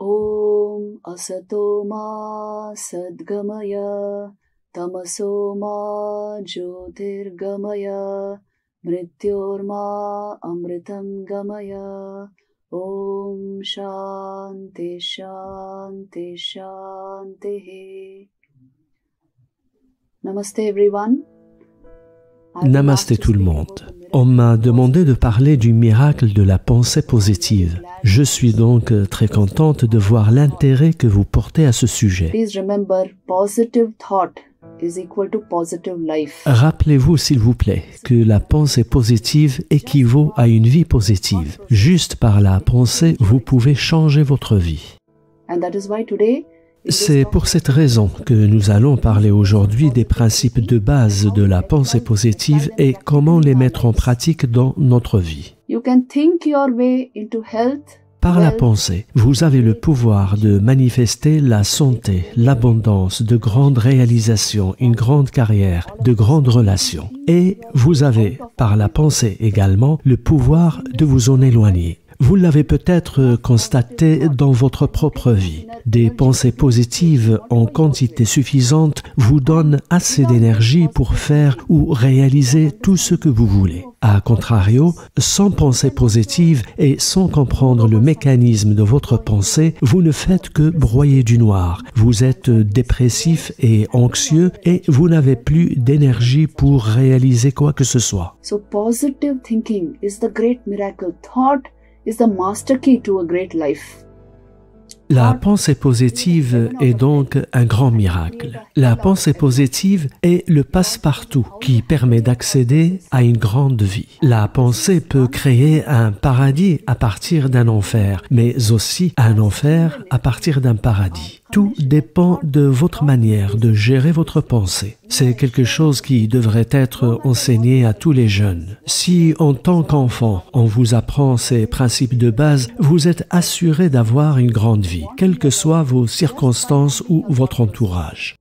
Om asato ma sadgamaya tamaso ma jyotirgamaya mrityorma amritam gamaya. Om shanti shanti shanti. Namaste everyone. Namasté tout le monde. On m'a demandé de parler du miracle de la pensée positive. Je suis donc très contente de voir l'intérêt que vous portez à ce sujet. Rappelez-vous, s'il vous plaît, que la pensée positive équivaut à une vie positive. Juste par la pensée, vous pouvez changer votre vie. C'est pour cette raison que nous allons parler aujourd'hui des principes de base de la pensée positive et comment les mettre en pratique dans notre vie. Par la pensée, vous avez le pouvoir de manifester la santé, l'abondance, de grandes réalisations, une grande carrière, de grandes relations. Et vous avez, par la pensée également, le pouvoir de vous en éloigner. Vous l'avez peut-être constaté dans votre propre vie. Des pensées positives en quantité suffisante vous donnent assez d'énergie pour faire ou réaliser tout ce que vous voulez. A contrario, sans pensée positive et sans comprendre le mécanisme de votre pensée, vous ne faites que broyer du noir. Vous êtes dépressif et anxieux et vous n'avez plus d'énergie pour réaliser quoi que ce soit. So positive thinking is the great miracle. Thought is the master key to a great life. La pensée positive est donc un grand miracle. La pensée positive est le passe-partout qui permet d'accéder à une grande vie. La pensée peut créer un paradis à partir d'un enfer, mais aussi un enfer à partir d'un paradis. Tout dépend de votre manière de gérer votre pensée. C'est quelque chose qui devrait être enseigné à tous les jeunes. Si, en tant qu'enfant, on vous apprend ces principes de base, vous êtes assuré d'avoir une grande vie, quelles que soient vos circonstances ou votre entourage.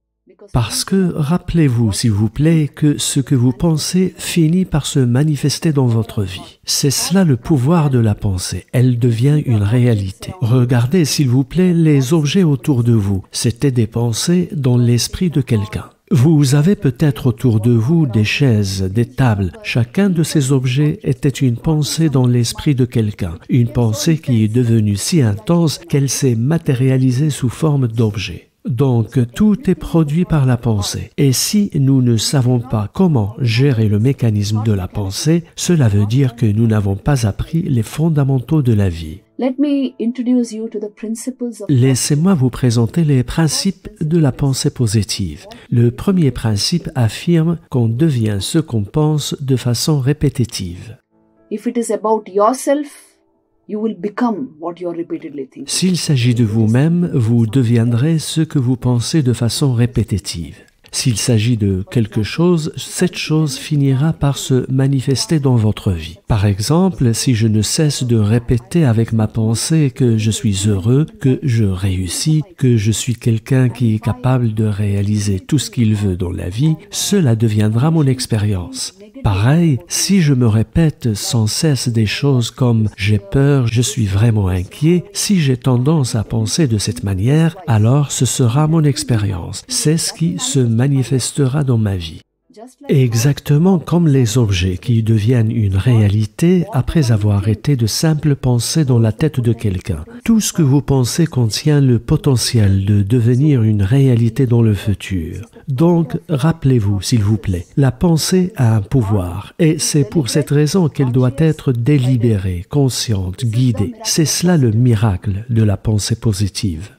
Parce que, rappelez-vous, s'il vous plaît, que ce que vous pensez finit par se manifester dans votre vie. C'est cela le pouvoir de la pensée. Elle devient une réalité. Regardez, s'il vous plaît, les objets autour de vous. C'était des pensées dans l'esprit de quelqu'un. Vous avez peut-être autour de vous des chaises, des tables. Chacun de ces objets était une pensée dans l'esprit de quelqu'un. Une pensée qui est devenue si intense qu'elle s'est matérialisée sous forme d'objet. Donc, tout est produit par la pensée. Et si nous ne savons pas comment gérer le mécanisme de la pensée, cela veut dire que nous n'avons pas appris les fondamentaux de la vie. Laissez-moi vous présenter les principes de la pensée positive. Le premier principe affirme qu'on devient ce qu'on pense de façon répétitive. S'il s'agit de vous-même, vous deviendrez ce que vous pensez de façon répétitive. S'il s'agit de quelque chose, cette chose finira par se manifester dans votre vie. Par exemple, si je ne cesse de répéter avec ma pensée que je suis heureux, que je réussis, que je suis quelqu'un qui est capable de réaliser tout ce qu'il veut dans la vie, cela deviendra mon expérience. Pareil, si je me répète sans cesse des choses comme « j'ai peur, je suis vraiment inquiet », si j'ai tendance à penser de cette manière, alors ce sera mon expérience. C'est ce qui se manifestera dans ma vie. Exactement comme les objets qui deviennent une réalité après avoir été de simples pensées dans la tête de quelqu'un. Tout ce que vous pensez contient le potentiel de devenir une réalité dans le futur. Donc, rappelez-vous, s'il vous plaît, la pensée a un pouvoir et c'est pour cette raison qu'elle doit être délibérée, consciente, guidée. C'est cela le miracle de la pensée positive.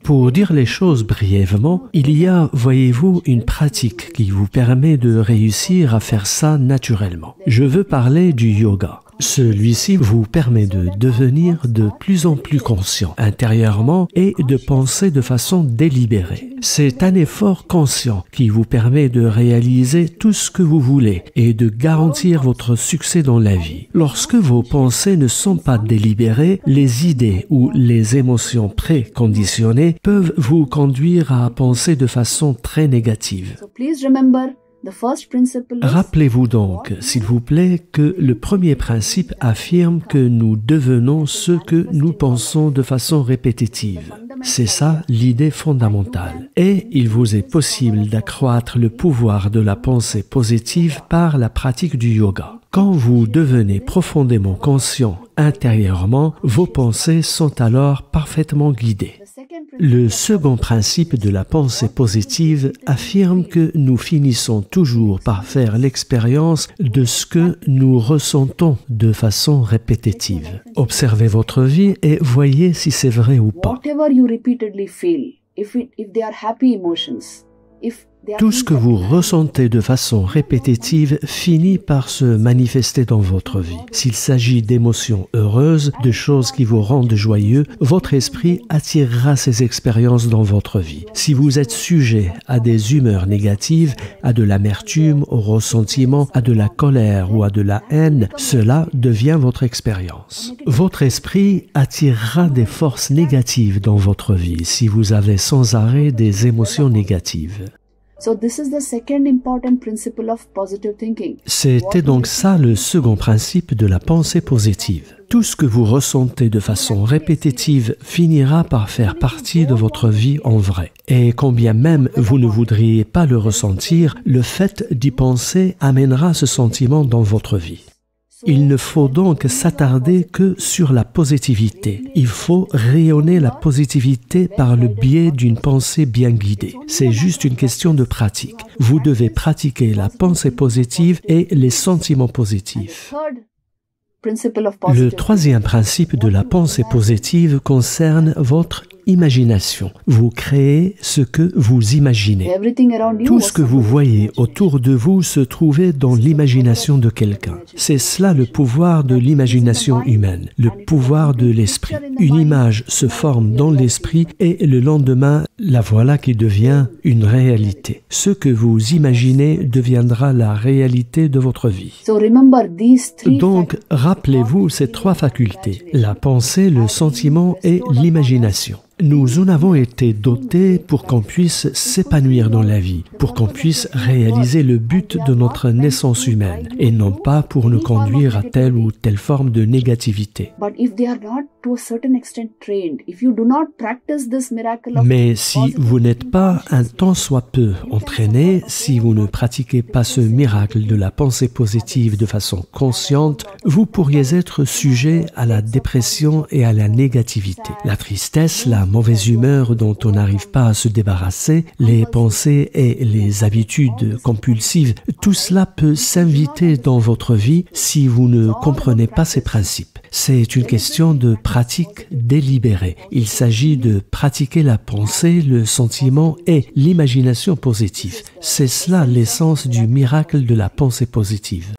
Pour dire les choses brièvement, il y a, voyez-vous, une pratique qui vous permet de réussir à faire ça naturellement. Je veux parler du yoga. Celui-ci vous permet de devenir de plus en plus conscient intérieurement et de penser de façon délibérée. C'est un effort conscient qui vous permet de réaliser tout ce que vous voulez et de garantir votre succès dans la vie. Lorsque vos pensées ne sont pas délibérées, les idées ou les émotions préconditionnées peuvent vous conduire à penser de façon très négative. The first principle is Rappelez-vous donc, s'il vous plaît, que le premier principe affirme que nous devenons ce que nous pensons de façon répétitive. C'est ça l'idée fondamentale. Et il vous est possible d'accroître le pouvoir de la pensée positive par la pratique du yoga. Quand vous devenez profondément conscient intérieurement, vos pensées sont alors parfaitement guidées. Le second principe de la pensée positive affirme que nous finissons toujours par faire l'expérience de ce que nous ressentons de façon répétitive. Observez votre vie et voyez si c'est vrai ou pas. whatever you repeatedly feel, if they are happy emotions, if they are Tout ce que vous ressentez de façon répétitive finit par se manifester dans votre vie. S'il s'agit d'émotions heureuses, de choses qui vous rendent joyeux, votre esprit attirera ces expériences dans votre vie. Si vous êtes sujet à des humeurs négatives, à de l'amertume, au ressentiment, à de la colère ou à de la haine, cela devient votre expérience. Votre esprit attirera des forces négatives dans votre vie si vous avez sans arrêt des émotions négatives. So this is the second important principle of positive thinking. C'était donc ça le second principe de la pensée positive. Tout ce que vous ressentez de façon répétitive finira par faire partie de votre vie en vrai. Et quand bien même vous ne voudriez pas le ressentir, le fait d'y penser amènera ce sentiment dans votre vie. Il ne faut donc s'attarder que sur la positivité. Il faut rayonner la positivité par le biais d'une pensée bien guidée. C'est juste une question de pratique. Vous devez pratiquer la pensée positive et les sentiments positifs. Third principle of Le positive troisième principe de la pensée positive concerne votre imagination. Vous créez ce que vous imaginez. everything around you Tout was ce que vous voyez autour de vous se trouvait dans l'imagination de quelqu'un. C'est cela le pouvoir de l'imagination humaine, le pouvoir de l'esprit. Une image se forme dans l'esprit et le lendemain, la voilà qui devient une réalité. Ce que vous imaginez deviendra la réalité de votre vie. So remember these three Donc, rappelez-vous ces trois facultés, la pensée, le sentiment et l'imagination. Nous en avons été dotés pour qu'on puisse s'épanouir dans la vie, pour qu'on puisse réaliser le but de notre naissance humaine, et non pas pour nous conduire à telle ou telle forme de négativité. But if they are not to a certain extent trained, if you do not practice this miracle of Mais si vous n'êtes pas un tant soit peu entraîné, si vous ne pratiquez pas ce miracle de la pensée positive de façon consciente, vous pourriez être sujet à la dépression et à la négativité. La tristesse, la mauvaise humeur dont on n'arrive pas à se débarrasser, les pensées et les habitudes compulsives, tout cela peut s'inviter dans votre vie si vous ne comprenez pas ces principes. C'est une question de pratique délibérée. Il s'agit de pratiquer la pensée, le sentiment et l'imagination positive. C'est cela l'essence du miracle de la pensée positive.